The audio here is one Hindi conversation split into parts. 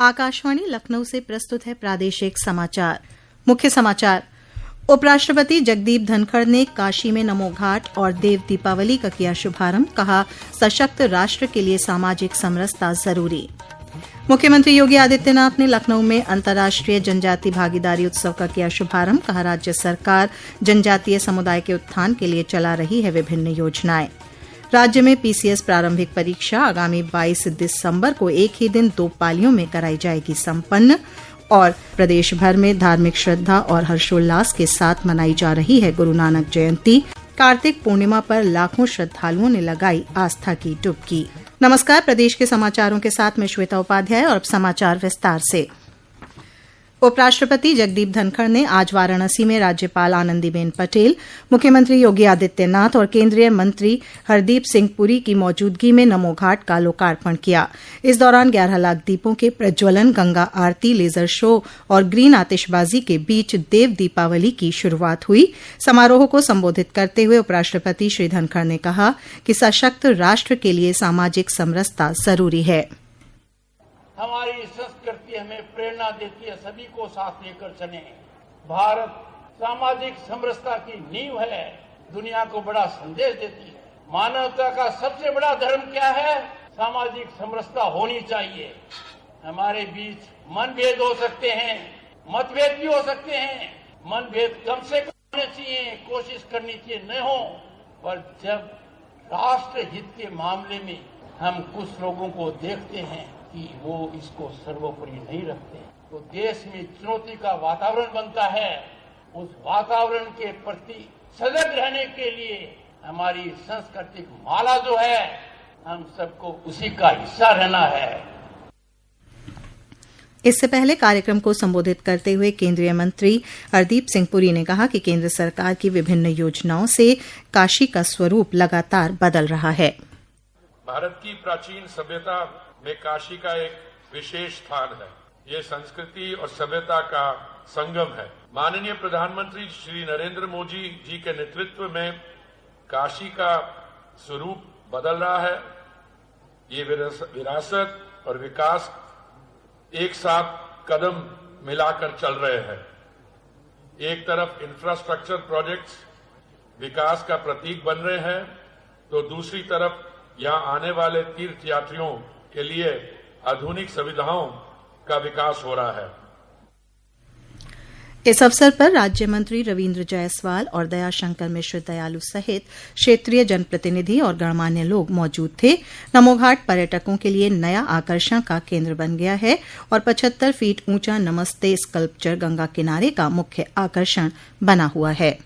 आकाशवाणी लखनऊ से प्रस्तुत है प्रादेशिक समाचार। मुख्य समाचार। उपराष्ट्रपति जगदीप धनखड़ ने काशी में नमो घाट और देव दीपावली का किया शुभारंभ। कहा, सशक्त राष्ट्र के लिए सामाजिक समरसता जरूरी। मुख्यमंत्री योगी आदित्यनाथ ने लखनऊ में अंतर्राष्ट्रीय जनजाति भागीदारी उत्सव का किया शुभारंभ। कहा, राज्य सरकार जनजातीय समुदाय के उत्थान के लिए चला रही है विभिन्न योजनाएं। राज्य में पीसीएस प्रारंभिक परीक्षा आगामी 22 दिसंबर को एक ही दिन 2 पालियों में कराई जाएगी संपन्न। और प्रदेश भर में धार्मिक श्रद्धा और हर्षोल्लास के साथ मनाई जा रही है गुरु नानक जयंती। कार्तिक पूर्णिमा पर लाखों श्रद्धालुओं ने लगाई आस्था की डुबकी। नमस्कार, प्रदेश के समाचारों के साथ मैं श्वेता उपाध्याय और अब समाचार विस्तार से। उपराष्ट्रपति जगदीप धनखड़ ने आज वाराणसी में राज्यपाल आनंदीबेन पटेल, मुख्यमंत्री योगी आदित्यनाथ और केंद्रीय मंत्री हरदीप सिंह पुरी की मौजूदगी में नमो घाट का लोकार्पण किया। इस दौरान 11 लाख दीपों के प्रज्वलन, गंगा आरती, लेजर शो और ग्रीन आतिशबाजी के बीच देव दीपावली की शुरूआत हुई। समारोह को संबोधित करते हुए उपराष्ट्रपति श्री धनखड़ ने कहा कि सशक्त राष्ट्र के लिए सामाजिक समरसता जरूरी है। हमारी संस्कृति हमें प्रेरणा देती है, सभी को साथ लेकर चले। भारत सामाजिक समरसता की नींव है, दुनिया को बड़ा संदेश देती है। मानवता का सबसे बड़ा धर्म क्या है? सामाजिक समरसता होनी चाहिए। हमारे बीच मनभेद हो सकते हैं, मतभेद भी हो सकते हैं। मनभेद कम से कम होने चाहिए, कोशिश करनी चाहिए न हो। पर जब राष्ट्र हित के मामले में हम कुछ लोगों को देखते हैं कि वो इसको सर्वोपरि नहीं रखते, तो देश में चुनौती का वातावरण बनता है। उस वातावरण के प्रति सजग रहने के लिए हमारी सांस्कृतिक माला जो है, हम सबको उसी का हिस्सा रहना है। इससे पहले कार्यक्रम को संबोधित करते हुए केंद्रीय मंत्री हरदीप सिंह पुरी ने कहा कि केंद्र सरकार की विभिन्न योजनाओं से काशी का स्वरूप लगातार बदल रहा है। भारत की प्राचीन सभ्यता में काशी का एक विशेष स्थान है। ये संस्कृति और सभ्यता का संगम है। माननीय प्रधानमंत्री श्री नरेंद्र मोदी जी के नेतृत्व में काशी का स्वरूप बदल रहा है। ये विरासत और विकास एक साथ कदम मिलाकर चल रहे हैं। एक तरफ इंफ्रास्ट्रक्चर प्रोजेक्ट्स विकास का प्रतीक बन रहे हैं, तो दूसरी तरफ यहां आने वाले तीर्थ यात्रियों के लिए आधुनिक सुविधाओं का विकास हो रहा है। इस अवसर पर राज्य मंत्री रविन्द्र जायसवाल और दयाशंकर मिश्र दयालु सहित क्षेत्रीय जनप्रतिनिधि और गणमान्य लोग मौजूद थे। नमो घाट पर्यटकों के लिए नया आकर्षण का केंद्र बन गया है और 75 फीट ऊंचा नमस्ते स्कल्पचर गंगा किनारे का मुख्य आकर्षण बना हुआ है।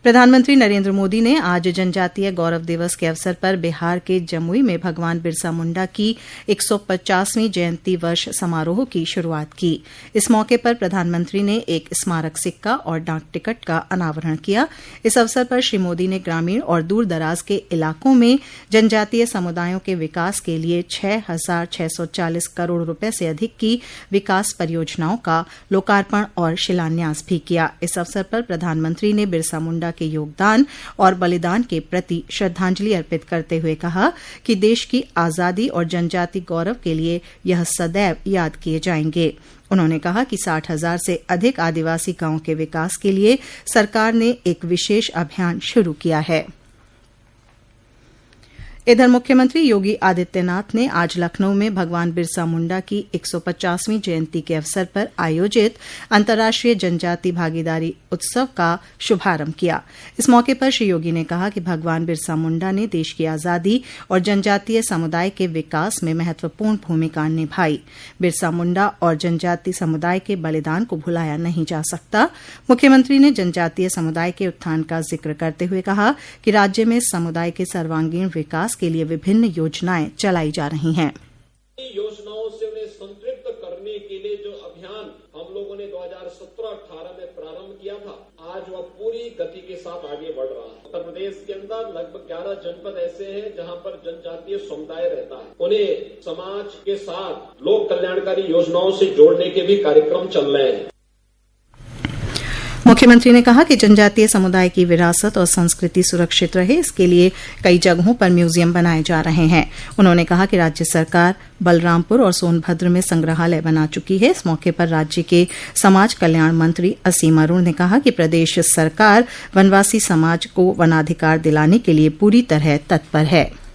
प्रधानमंत्री नरेंद्र मोदी ने आज जनजातीय गौरव दिवस के अवसर पर बिहार के जमुई में भगवान बिरसा मुंडा की 150वीं जयंती वर्ष समारोह की शुरूआत की। इस मौके पर प्रधानमंत्री ने एक स्मारक सिक्का और डाक टिकट का अनावरण किया। इस अवसर पर श्री मोदी ने ग्रामीण और दूर दराज के इलाकों में जनजातीय समुदायों के विकास के लिए 6,640 करोड़ रुपए से अधिक की विकास परियोजनाओं का लोकार्पण और शिलान्यास भी किया। इस अवसर पर प्रधानमंत्री ने बिरसा मुंडा के योगदान और बलिदान के प्रति श्रद्धांजलि अर्पित करते हुए कहा कि देश की आजादी और जनजाति गौरव के लिए यह सदैव याद किए जाएंगे। उन्होंने कहा कि 60,000 से अधिक आदिवासी गांवों के विकास के लिए सरकार ने एक विशेष अभियान शुरू किया है। इधर मुख्यमंत्री योगी आदित्यनाथ ने आज लखनऊ में भगवान बिरसा मुंडा की 150वीं जयंती के अवसर पर आयोजित अंतर्राष्ट्रीय जनजाति भागीदारी उत्सव का शुभारंभ किया। इस मौके पर श्री योगी ने कहा कि भगवान बिरसा मुंडा ने देश की आजादी और जनजातीय समुदाय के विकास में महत्वपूर्ण भूमिका निभाई। बिरसा मुंडा और जनजाति समुदाय के बलिदान को भुलाया नहीं जा सकता। मुख्यमंत्री ने जनजातीय समुदाय के उत्थान का जिक्र करते हुए कहा कि राज्य में समुदाय के सर्वांगीण विकास के लिए विभिन्न योजनाएं चलाई जा रही हैं। योजनाओं से उन्हें संतृप्त करने के लिए जो अभियान हम लोगों ने 2017-18 में प्रारंभ किया था, आज वह पूरी गति के साथ आगे बढ़ रहा है। उत्तर प्रदेश के अंदर लगभग 11 जनपद ऐसे हैं जहां पर जनजातीय समुदाय रहता है। उन्हें समाज के साथ लोक कल्याणकारी योजनाओं से जोड़ने के भी कार्यक्रम चल रहे हैं। मुख्यमंत्री ने कहा कि जनजातीय समुदाय की विरासत और संस्कृति सुरक्षित रहे, इसके लिए कई जगहों पर म्यूजियम बनाए जा रहे हैं। उन्होंने कहा कि राज्य सरकार बलरामपुर और सोनभद्र में संग्रहालय बना चुकी है। इस मौके पर राज्य के समाज कल्याण मंत्री असीम अरुण ने कहा कि प्रदेश सरकार वनवासी समाज को वनाधिकार दिलाने के लिए पूरी तरह तत्पर है।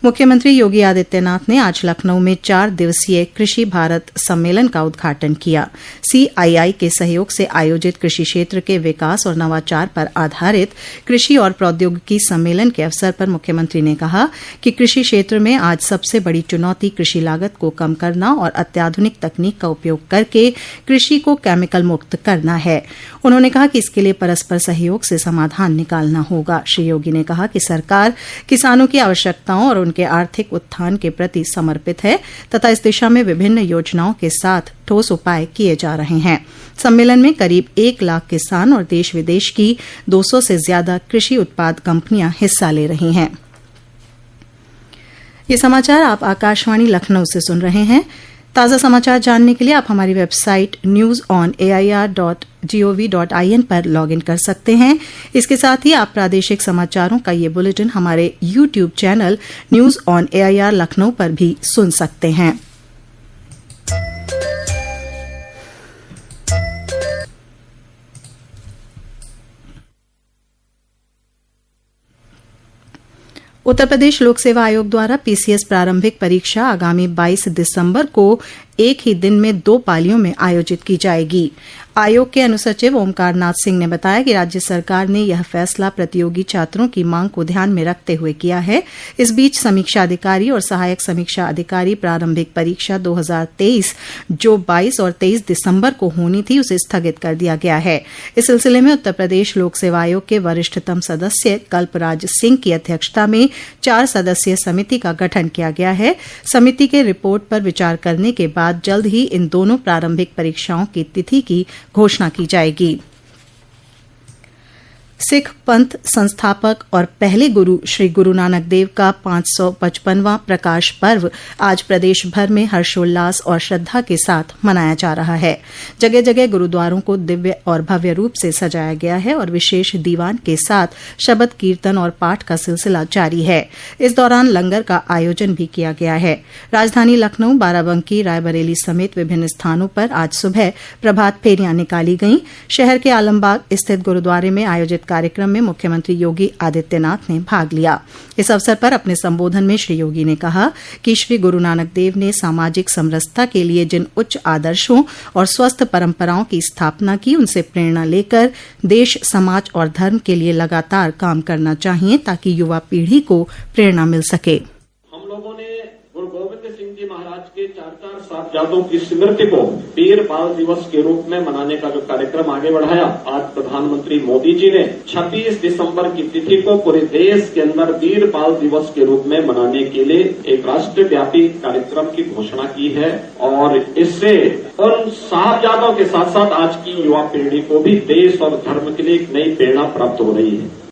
मुख्यमंत्री योगी आदित्यनाथ ने आज लखनऊ में 4 दिवसीय कृषि भारत सम्मेलन का उद्घाटन किया। CII के सहयोग से आयोजित कृषि क्षेत्र के विकास और नवाचार पर आधारित कृषि और प्रौद्योगिकी सम्मेलन के अवसर पर मुख्यमंत्री ने कहा कि कृषि क्षेत्र में आज सबसे बड़ी चुनौती कृषि लागत को कम करना और अत्याधुनिक तकनीक का उपयोग करके कृषि को केमिकल मुक्त करना है। उन्होंने कहा कि इसके लिए परस्पर सहयोग से समाधान निकालना होगा। श्री योगी ने कहा कि सरकार किसानों की आवश्यकताओं और उनके आर्थिक उत्थान के प्रति समर्पित है तथा इस दिशा में विभिन्न योजनाओं के साथ ठोस उपाय किए जा रहे हैं। सम्मेलन में करीब 1 लाख किसान और देश विदेश की 200 से ज्यादा कृषि उत्पाद कंपनियां हिस्सा ले रही हैं। ये समाचार आप आकाशवाणी लखनऊ से सुन रहे हैं। ताज़ा समाचार जानने के लिए आप हमारी वेबसाइट newsonair.gov.in पर लॉगिन कर सकते हैं। इसके साथ ही आप प्रादेशिक समाचारों का ये बुलेटिन हमारे YouTube channel news on AIR Lucknow पर भी सुन सकते हैं। उत्तर प्रदेश लोक सेवा आयोग द्वारा PCS प्रारंभिक परीक्षा आगामी 22 दिसंबर को एक ही दिन में 2 पालियों में आयोजित की जाएगी। आयोग के अनुसचिव ओमकार नाथ सिंह ने बताया कि राज्य सरकार ने यह फैसला प्रतियोगी छात्रों की मांग को ध्यान में रखते हुए किया है। इस बीच समीक्षा अधिकारी और सहायक समीक्षा अधिकारी प्रारंभिक परीक्षा 2023 जो 22 और 23 दिसंबर को होनी थी, उसे स्थगित कर दिया गया है। इस सिलसिले में उत्तर प्रदेश लोक सेवा आयोग के वरिष्ठतम सदस्य कल्पराज सिंह की अध्यक्षता में 4 सदस्यीय समिति का गठन किया गया है। समिति के रिपोर्ट पर विचार करने के बाद जल्द ही इन दोनों प्रारंभिक परीक्षाओं की तिथि की घोषणा की जाएगी। सिख पंथ संस्थापक और पहले गुरु श्री गुरु नानक देव का 555वां प्रकाश पर्व आज प्रदेश भर में हर्षोल्लास और श्रद्धा के साथ मनाया जा रहा है। जगह जगह गुरुद्वारों को दिव्य और भव्य रूप से सजाया गया है और विशेष दीवान के साथ शबद कीर्तन और पाठ का सिलसिला जारी है। इस दौरान लंगर का आयोजन भी किया गया है। राजधानी लखनऊ, बाराबंकी, रायबरेली समेत विभिन्न स्थानों पर आज सुबह प्रभात फेरियां निकाली गईं। शहर के आलमबाग स्थित गुरुद्वारे में आयोजित कार्यक्रम में मुख्यमंत्री योगी आदित्यनाथ ने भाग लिया। इस अवसर पर अपने संबोधन में श्री योगी ने कहा कि श्री गुरु नानक देव ने सामाजिक समरसता के लिए जिन उच्च आदर्शों और स्वस्थ परंपराओं की स्थापना की, उनसे प्रेरणा लेकर देश, समाज और धर्म के लिए लगातार काम करना चाहिए ताकि युवा पीढ़ी को प्रेरणा मिल सके। हम लोगों ने गुरु गोविंद सिंह जी महाराज के 4 साहिबजादों की स्मृति को वीर बाल दिवस के रूप में मनाने का जो कार्यक्रम आगे बढ़ाया, आज प्रधानमंत्री मोदी जी ने 26 दिसंबर की तिथि को पूरे देश के अंदर वीर बाल दिवस के रूप में मनाने के लिए एक राष्ट्रव्यापी कार्यक्रम की घोषणा की है और इससे उन साहिबजादों के साथ साथ आज की युवा पीढ़ी को भी देश और धर्म के लिए एक नई प्रेरणा प्राप्त हो रही है।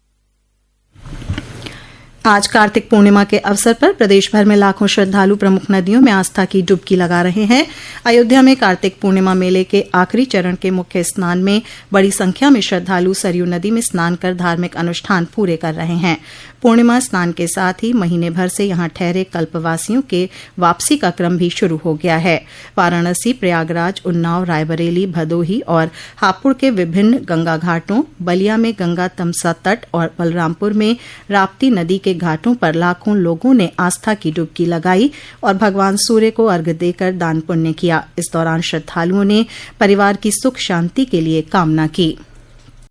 आज कार्तिक पूर्णिमा के अवसर पर प्रदेश भर में लाखों श्रद्धालु प्रमुख नदियों में आस्था की डुबकी लगा रहे हैं। अयोध्या में कार्तिक पूर्णिमा मेले के आखिरी चरण के मुख्य स्नान में बड़ी संख्या में श्रद्धालु सरयू नदी में स्नान कर धार्मिक अनुष्ठान पूरे कर रहे हैं। पूर्णिमा स्नान के साथ ही महीने भर से यहां ठहरे कल्पवासियों के वापसी का क्रम भी शुरू हो गया है। वाराणसी, प्रयागराज, उन्नाव, रायबरेली, भदोही और हापुड़ के विभिन्न गंगा घाटों, बलिया में गंगा तमसा तट और बलरामपुर में राप्ती नदी के घाटों पर लाखों लोगों ने आस्था की डुबकी लगाई और भगवान सूर्य को अर्घ्य देकर दान पुण्य किया। इस दौरान श्रद्धालुओं ने परिवार की सुख शांति के लिए कामना की।